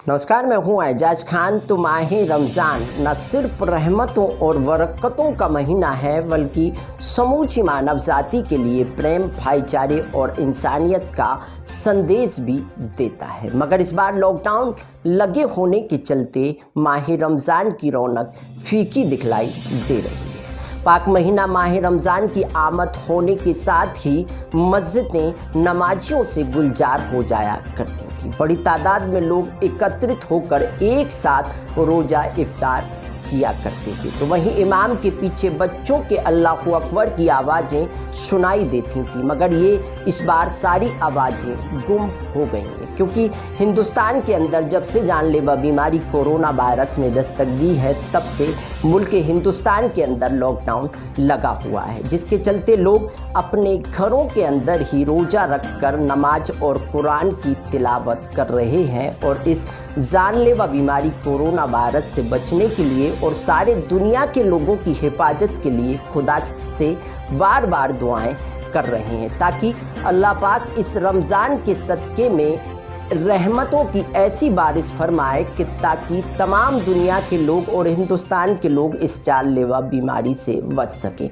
नमस्कार, मैं हूं एजाज खान। तो माह रमज़ान न सिर्फ रहमतों और बरकतों का महीना है बल्कि समूची मानव जाति के लिए प्रेम, भाईचारे और इंसानियत का संदेश भी देता है। मगर इस बार लॉकडाउन लगे होने के चलते माह रमज़ान की रौनक फीकी दिखलाई दे रही है। पाक महीना माह रमज़ान की आमद होने के साथ ही मस्जिदें नमाजियों से गुलजार हो जाया करती थी। बड़ी तादाद में लोग एकत्रित होकर एक साथ रोज़ा इफ्तार किया करते थे। तो वहीं इमाम के पीछे बच्चों के अल्लाहू अकबर की आवाज़ें सुनाई देती थी, मगर ये इस बार सारी आवाज़ें गुम हो गई हैं, क्योंकि हिंदुस्तान के अंदर जब से जानलेवा बीमारी कोरोना वायरस ने दस्तक दी है तब से मुल्क हिंदुस्तान के अंदर लॉकडाउन लगा हुआ है, जिसके चलते लोग अपने घरों के अंदर ही रोज़ा रखकर नमाज और कुरान की तिलावत कर रहे हैं और इस जानलेवा बीमारी कोरोना वायरस से बचने के लिए और सारे दुनिया के लोगों की हिफाजत के लिए खुदा से बार बार दुआएं कर रहे हैं, ताकि अल्लाह पाक इस रमज़ान के सदक़े में रहमतों की ऐसी बारिश फरमाए कि ताकि तमाम दुनिया के लोग और हिंदुस्तान के लोग इस जानलेवा बीमारी से बच सकें।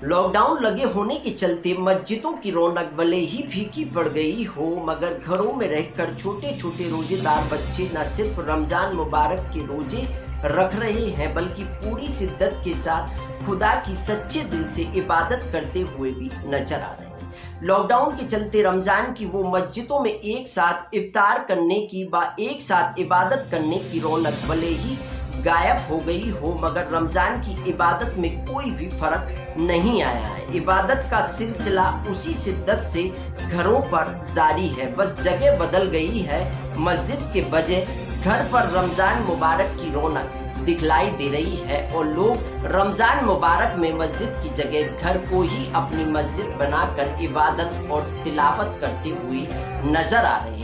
लॉकडाउन लगे होने के चलते मस्जिदों की रौनक भले ही फीकी पड़ गई हो, मगर घरों में रहकर छोटे छोटे रोजेदार बच्चे न सिर्फ रमज़ान मुबारक के रोजे रख रहे हैं बल्कि पूरी शिद्दत के साथ खुदा की सच्चे दिल से इबादत करते हुए भी नजर आ रहे हैं। लॉकडाउन के चलते रमज़ान की वो मस्जिदों में एक साथ इफ्तार करने की एक साथ इबादत करने की रौनक भले ही गायब हो गई हो, मगर रमज़ान की इबादत में कोई भी फर्क नहीं आया है। इबादत का सिलसिला उसी शिद्दत से घरों पर जारी है, बस जगह बदल गई है। मस्जिद के बजाय घर पर रमज़ान मुबारक की रौनक दिखलाई दे रही है और लोग रमज़ान मुबारक में मस्जिद की जगह घर को ही अपनी मस्जिद बनाकर इबादत और तिलावत करते हुए नजर आ रहे हैं।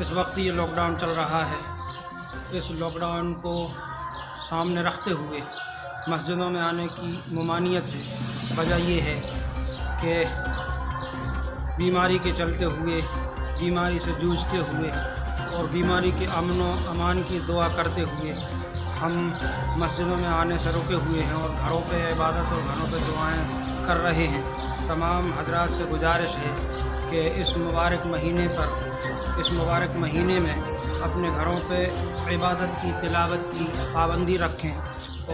इस वक्त ये लॉकडाउन चल रहा है। इस लॉकडाउन को सामने रखते हुए मस्जिदों में आने की ममानियत है। वजह ये है कि बीमारी के चलते हुए, बीमारी से जूझते हुए और बीमारी के अमन व अमान की दुआ करते हुए हम मस्जिदों में आने से रुके हुए हैं और घरों पे इबादत और घरों पे दुआएं कर रहे हैं। तमाम हजरात से गुजारिश है कि इस मुबारक महीने में अपने घरों पे इबादत की, तिलावत की पाबंदी रखें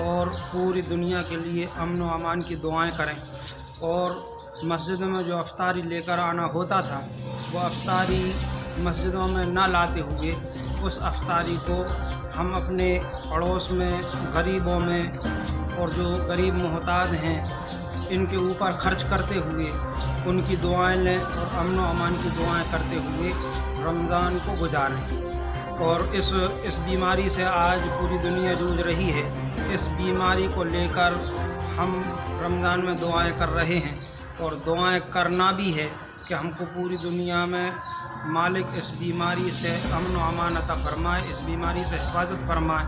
और पूरी दुनिया के लिए अमन व अमान की दुआएं करें। और मस्जिद में जो अफ्तारी लेकर आना होता था वो अफ्तारी मस्जिदों में ना लाते हुए उस अफ्तारी को हम अपने पड़ोस में, गरीबों में और जो गरीब मोहताज हैं इनके ऊपर खर्च करते हुए उनकी दुआएं लें और अमन व अमान की दुआएं करते हुए रमज़ान को गुजारें। और इस बीमारी से आज पूरी दुनिया जूझ रही है। इस बीमारी को लेकर हम रमज़ान में दुआएं कर रहे हैं और दुआएं करना भी है कि हमको पूरी दुनिया में मालिक इस बीमारी से अमन व अमान अता फरमाए, इस बीमारी से हिफाजत फरमाए।